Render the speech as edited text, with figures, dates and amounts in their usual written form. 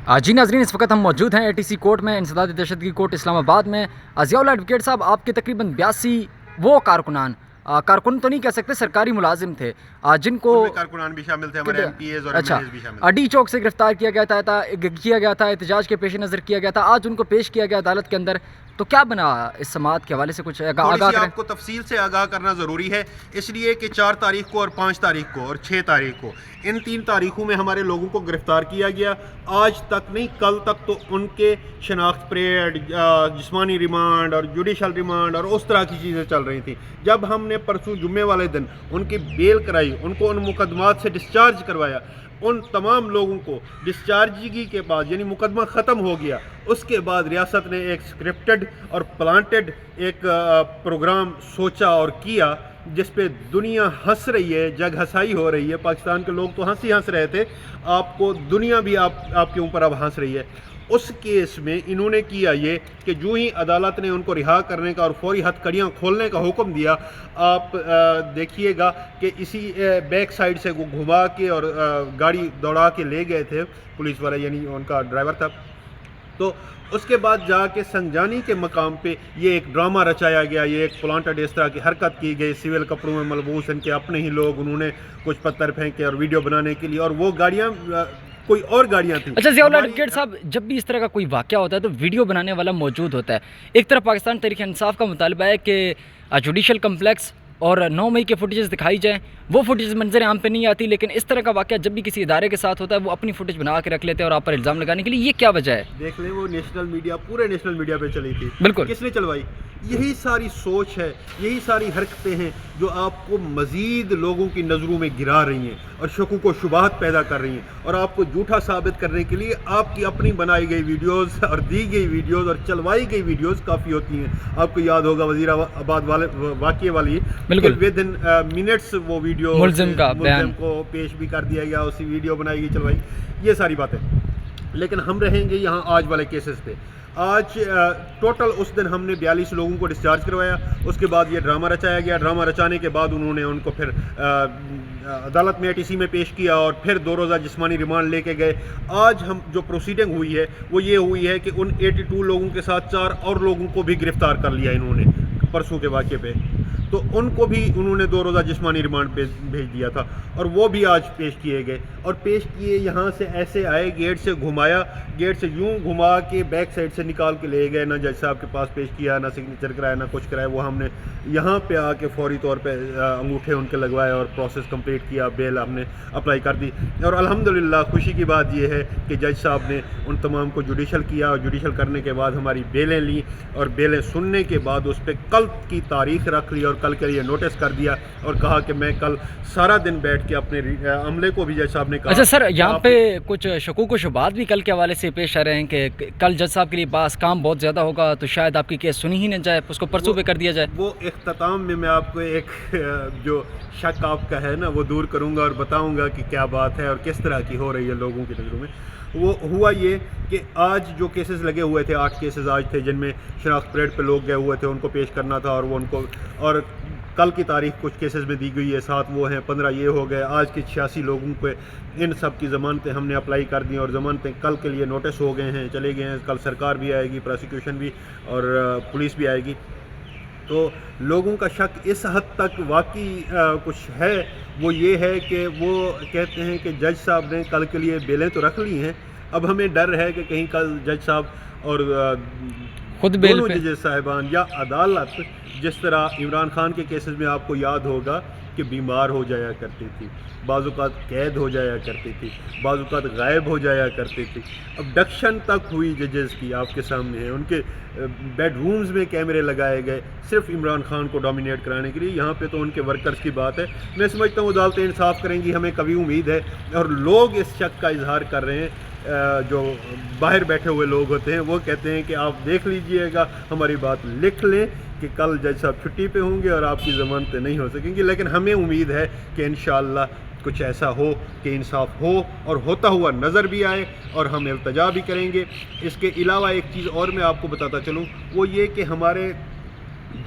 جی ناظرین، اس وقت ہم موجود ہیں ATC کورٹ میں، انسداد دہشتگردی کورٹ اسلام آباد میں۔ ضیاء اللہ ایڈوکیٹ صاحب، آپ کے تقریباً 82 وہ کارکن تو نہیں کہہ سکتے، سرکاری ملازم تھے جن کو کارکنان بھی شامل تھے، ہمارے MPs اور اچھا MLAs بھی شامل تھے۔ ڈی چوک سے گرفتار کیا گیا تھا، احتجاج کے پیش نظر کیا گیا تھا، آج ان کو پیش کیا گیا عدالت کے اندر۔ تو کیا بنا اس سماعت کے حوالے سے کچھ آگاہ کریں؟ آپ کو تفصیل سے آگاہ کرنا ضروری ہے، اس لیے کہ 4 تاریخ کو اور 5 تاریخ کو اور 6 تاریخ کو ان 3 تاریخوں میں ہمارے لوگوں کو گرفتار کیا گیا۔ آج تک نہیں، کل تک تو ان کے شناخت پریڈ، جسمانی ریمانڈ اور جوڈیشل ریمانڈ اور اس طرح کی چیزیں چل رہی تھیں۔ جب ہم نے پرسوں جمعے والے دن ان کی بیل کرائی، ان کو ان مقدمات سے ڈسچارج کروایا، ان تمام لوگوں کو ڈسچارجگی کے بعد یعنی مقدمہ ختم ہو گیا، اس کے بعد ریاست نے ایک اسکرپٹڈ اور پلانٹڈ ایک پروگرام سوچا اور کیا جس پہ دنیا ہنس رہی ہے، جگ ہنسائی ہو رہی ہے۔ پاکستان کے لوگ تو ہنس رہے تھے، آپ کو دنیا بھی آپ کے اوپر اب ہنس رہی ہے۔ اس کیس میں انہوں نے کیا یہ کہ جو ہی عدالت نے ان کو رہا کرنے کا اور فوری ہتھ کڑیاں کھولنے کا حکم دیا، آپ دیکھیے گا کہ اسی بیک سائڈ سے وہ گھما کے اور گاڑی دوڑا کے لے گئے تھے پولیس والے، یعنی ان کا ڈرائیور تھا۔ تو اس کے بعد جا کے سنجانی کے مقام پہ یہ ایک ڈرامہ رچایا گیا، یہ ایک پلانٹڈ اس طرح کی حرکت کی گئی، سول کپڑوں میں ملبوس ان کے اپنے ہی لوگ، انہوں نے کچھ پتھر پھینکے اور ویڈیو بنانے کے لیے، اور وہ گاڑیاں کوئی اور گاڑیاں تھیں۔ اچھا ضیاء اللہ ایڈوکیٹ صاحب، جب بھی اس طرح کا کوئی واقعہ ہوتا ہے تو ویڈیو بنانے والا موجود ہوتا ہے۔ ایک طرف پاکستان تحریک انصاف کا مطالبہ ہے کہ جوڈیشل کمپلیکس اور 9 مئی کے فوٹیجز دکھائی جائیں، وہ فوٹیجز منظر عام پہ نہیں آتی، لیکن اس طرح کا واقعہ جب بھی کسی ادارے کے ساتھ ہوتا ہے وہ اپنی فوٹیج بنا کے رکھ لیتے ہیں اور آپ پر الزام لگانے کے لیے، یہ کیا وجہ ہے؟ دیکھ لیں، وہ نیشنل میڈیا، پورے نیشنل میڈیا پہ چلی تھی۔ بالکل، کس نے چلوائی؟ یہی ساری سوچ ہے، یہی ساری حرکتیں ہیں جو آپ کو مزید لوگوں کی نظروں میں گرا رہی ہیں اور شکوک و شبہات پیدا کر رہی ہیں، اور آپ کو جھوٹا ثابت کرنے کے لیے آپ کی اپنی بنائی گئی ویڈیوز اور دی گئی ویڈیوز اور چلوائی گئی ویڈیوز کافی ہوتی ہیں۔ آپ کو یاد ہوگا وزیر آباد والے واقعے والی، بالکل ود ان منٹس وہ ویڈیو ملزم کو پیش بھی کر دیا گیا، اسی ویڈیو بنائی گئی، چلوائی، یہ ساری باتیں۔ لیکن ہم رہیں گے یہاں آج والے کیسز پہ۔ آج ٹوٹل اس دن ہم نے 42 لوگوں کو ڈسچارج کروایا، اس کے بعد یہ ڈرامہ رچایا گیا۔ ڈرامہ رچانے کے بعد انہوں نے ان کو پھر عدالت میں ATC میں پیش کیا اور پھر 2 روزہ جسمانی ریمانڈ لے کے گئے۔ آج ہم جو پروسیڈنگ ہوئی ہے وہ یہ ہوئی ہے کہ ان 82 لوگوں کے ساتھ 4 اور لوگوں کو بھی گرفتار کر لیا انہوں نے پرسوں کے واقعے پہ، تو ان کو بھی انہوں نے 2 روزہ جسمانی ریمانڈ پہ بھیج دیا تھا، اور وہ بھی آج پیش کیے گئے۔ اور پیش کیے یہاں سے ایسے آئے، گیٹ سے گھمایا، گیٹ سے یوں گھما کے بیک سائڈ سے نکال کے لے گئے، نہ جج صاحب کے پاس پیش کیا، نہ سگنیچر کرایا، نہ کچھ کرایا۔ وہ ہم نے یہاں پہ آ کے فوری طور پہ انگوٹھے ان کے لگوائے اور پروسیس کمپلیٹ کیا، بیل ہم نے اپلائی کر دی۔ اور الحمدللہ خوشی کی بات یہ ہے کہ جج صاحب نے ان تمام کو جوڈیشل کیا، اور جوڈیشل کرنے کے بعد ہماری بیلیں لیں، اور بیلیں سننے کے بعد اس پہ کل کی تاریخ رکھ لی اور کل کے لیے نوٹس کر دیا، اور کہا کہ میں کل سارا دن بیٹھ کے اپنے عملے کو بھی جج صاحب نے کہا۔ اچھا سر، یہاں پہ کچھ شکوک و شبہات بھی کل کے حوالے سے پیش آ رہے ہیں کہ کل جج صاحب کے لیے پاس کام بہت زیادہ ہوگا تو شاید آپ کی کیس سنی ہی نہ جائے، اس کو پرسوں پہ کر دیا جائے۔ وہ اختتام میں آپ کو ایک جو شک آپ کا ہے نا وہ دور کروں گا اور بتاؤں گا کہ کیا بات ہے اور کس طرح کی ہو رہی ہے لوگوں کی نظروں میں۔ وہ ہوا یہ کہ آج جو کیسز لگے ہوئے تھے، 8 کیسز آج تھے جن میں شناخت پریڈ پہ لوگ گئے ہوئے تھے، ان کو پیش کرنا تھا، اور وہ ان کو، اور کل کی تاریخ کچھ کیسز میں دی گئی ہے، 7 وہ ہیں، 15 یہ ہو گئے۔ آج کے 86 لوگوں پہ ان سب کی ضمانتیں ہم نے اپلائی کر دی، اور ضمانتیں کل کے لیے نوٹس ہو گئے ہیں، چلے گئے ہیں۔ کل سرکار بھی آئے گی، پروسیکیوشن بھی، اور پولیس بھی آئے گی۔ تو لوگوں کا شک اس حد تک واقعی کچھ ہے، وہ یہ ہے کہ وہ کہتے ہیں کہ جج صاحب نے کل کے لیے بیلیں تو رکھ لی ہیں، اب ہمیں ڈر ہے کہ کہیں کل جج صاحب اور خود بیل دونوں پہ ججز صاحبان یا عدالت، جس طرح عمران خان کے کیسز میں آپ کو یاد ہوگا کہ بیمار ہو جایا کرتی تھی، بعض اوقات قید ہو جایا کرتی تھی، بعض اوقات غائب ہو جایا کرتی تھی، ابڈکشن تک ہوئی ججز کی، آپ کے سامنے ہے، ان کے بیڈ رومز میں کیمرے لگائے گئے صرف عمران خان کو ڈومینیٹ کرانے کے لیے۔ یہاں پہ تو ان کے ورکرز کی بات ہے، میں سمجھتا ہوں عدالتیں انصاف کریں گی، ہمیں کبھی امید ہے، اور لوگ اس شک کا اظہار کر رہے ہیں، جو باہر بیٹھے ہوئے لوگ ہوتے ہیں وہ کہتے ہیں کہ آپ دیکھ لیجئے گا، ہماری بات لکھ لیں کہ کل جج صاحب چھٹی پہ ہوں گے اور آپ کی ضمانتیں نہیں ہو سکیں گی، لیکن ہمیں امید ہے کہ انشاءاللہ کچھ ایسا ہو کہ انصاف ہو اور ہوتا ہوا نظر بھی آئے، اور ہم التجا بھی کریں گے۔ اس کے علاوہ ایک چیز اور میں آپ کو بتاتا چلوں، وہ یہ کہ ہمارے